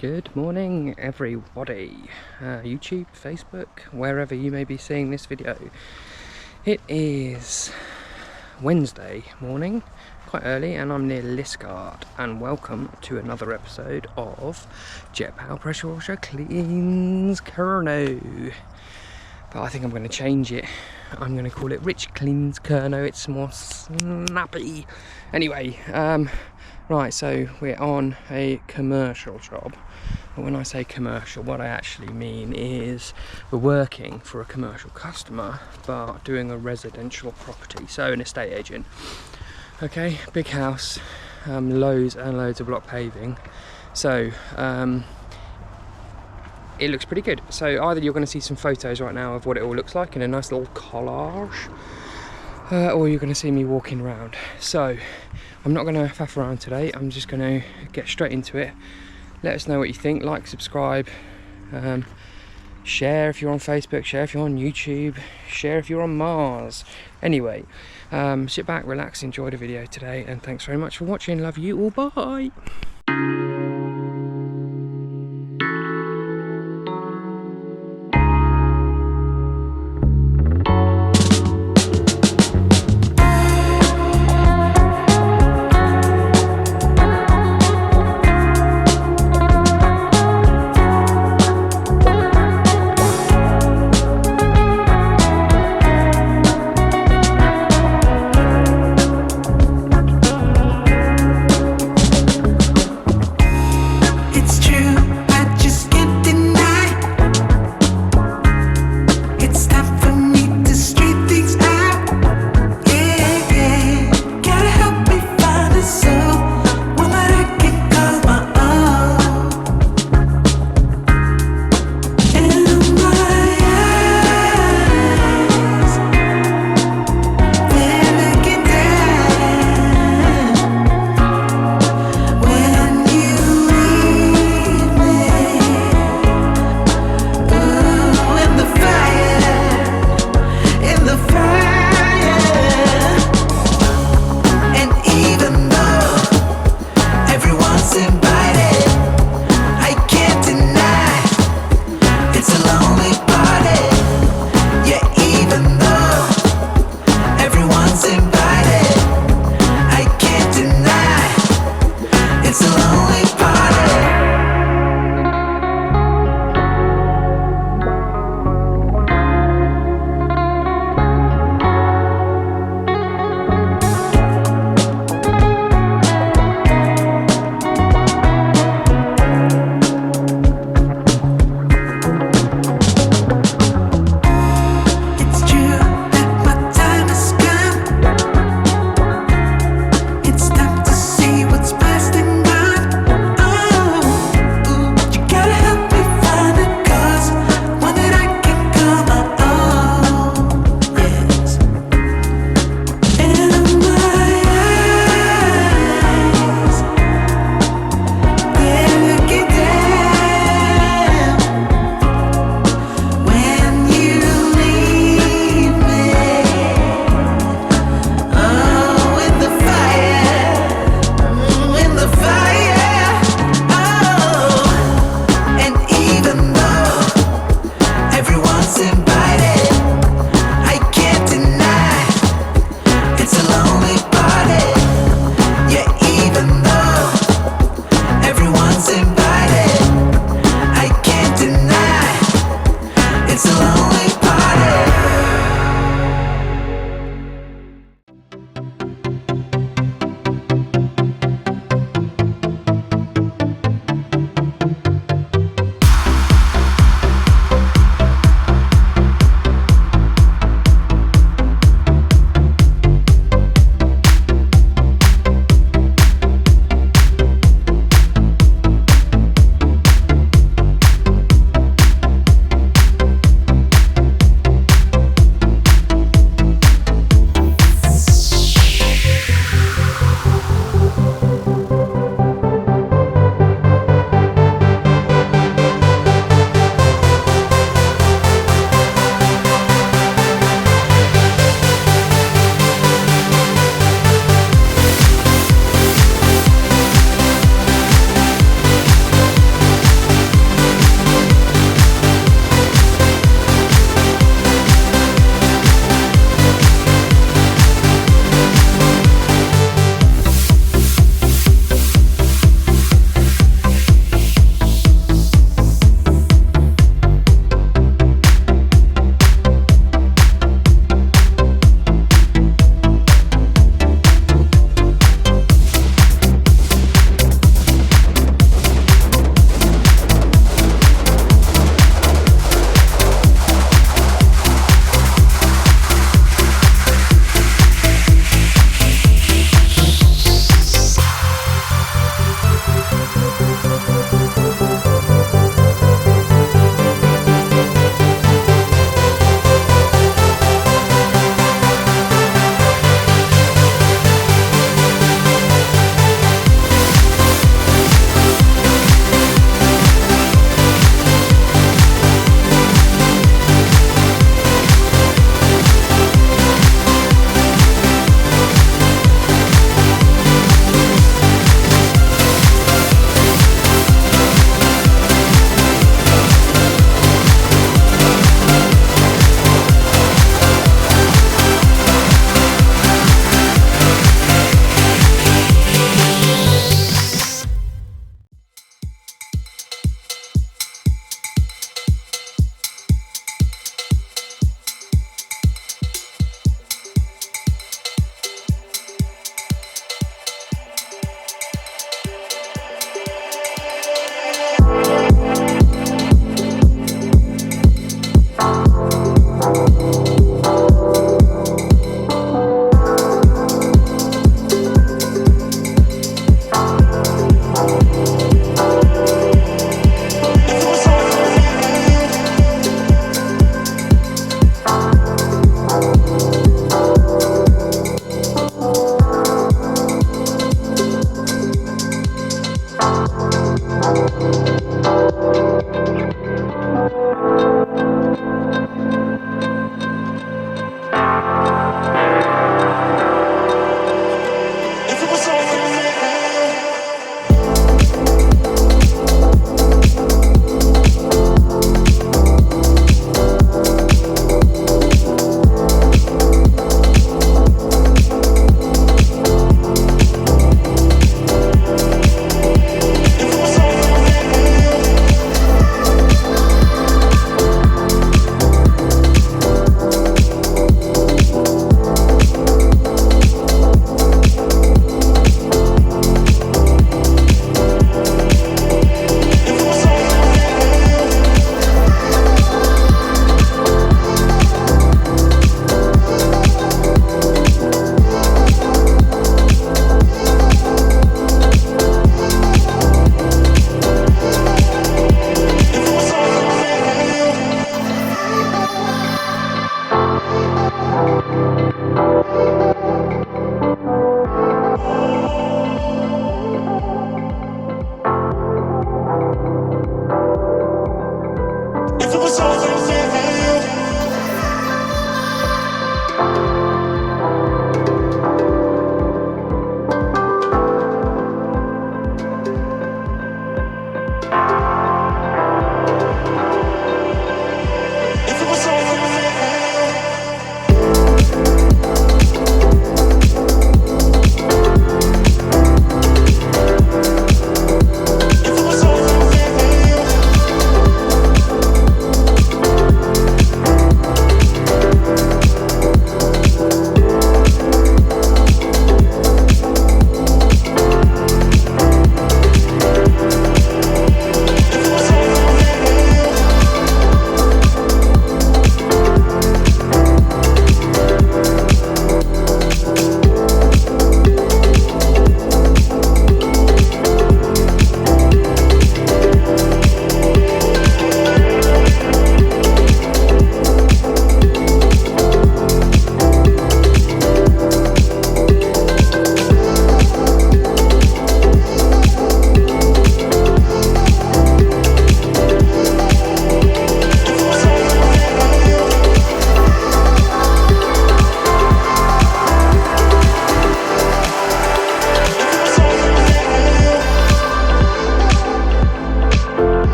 Good morning everybody, YouTube, Facebook, wherever you may be seeing this video. It is Wednesday morning, quite early, and I'm near Liskeard, and welcome to another episode of Jet Power Pressure Washer Cleans Kerno. But I think I'm going to change it. I'm going to call it Rich Cleans Kerno, it's more snappy. Anyway, right, so we're on a commercial job. But when I say commercial, what I actually mean is we're working for a commercial customer, but doing a residential property, so an estate agent. Okay, big house, loads and loads of block paving. So, it looks pretty good. So either you're going to see some photos right now of what it all looks like in a nice little collage, or you're going to see me walking around. So I'm not going to faff around today. I'm just going to get straight into it. Let us know what you think. Like, subscribe, share if you're on Facebook, share if you're on YouTube, share if you're on Mars. Anyway, sit back, relax, enjoy the video today, and thanks very much for watching. Love you all. Bye.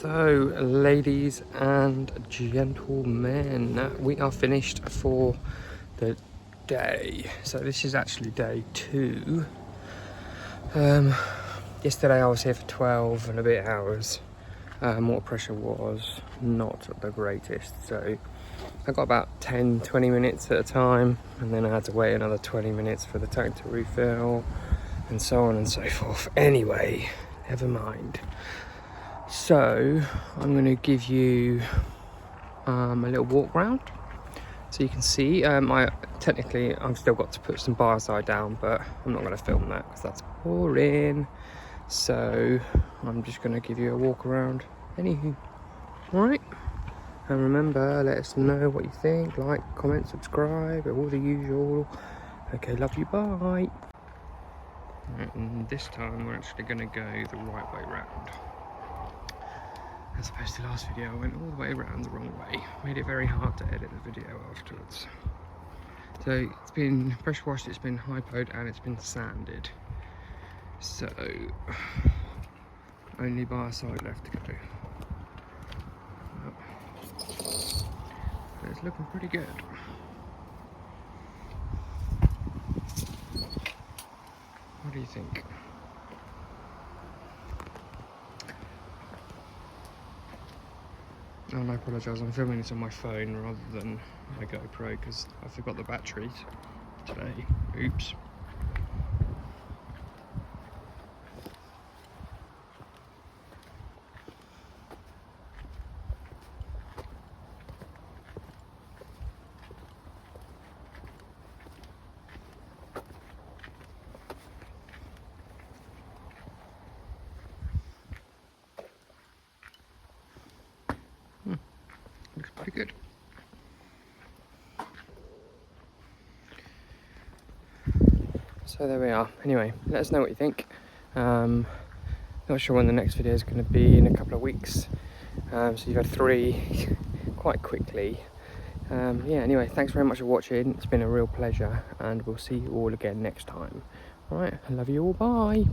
So, ladies and gentlemen, we are finished for the day. So this is actually day 2. Yesterday I was here for 12 and a bit hours. Water pressure was not the greatest, so I got about 10-20 minutes at a time, and then I had to wait another 20 minutes for the tank to refill, and so on and so forth. Anyway, never mind. So I'm going to give you a little walk round so you can see. I've still got to put some bar side down, but I'm not going to film that because that's boring. So I'm just going to give you a walk around. Anywho, alright, And remember, let us know what you think. Like, comment, subscribe, all the usual. Okay, love you, bye. And this time we're actually going to go the right way round. As opposed to last video, I went all the way around the wrong way. Made it very hard to edit the video afterwards. So it's been pressure washed, it's been hypoed, and it's been sanded. So only bar side left to go. It's looking pretty good. What do you think? Oh, and I apologise, I'm filming this on my phone rather than my GoPro because I forgot the batteries today. Oops. Looks pretty good. So there we are. Anyway, let us know what you think. Not sure when the next video is going to be, in a couple of weeks. So you've had 3 quite quickly. Yeah, anyway, thanks very much for watching. It's been a real pleasure, and we'll see you all again next time. Alright, I love you all. Bye.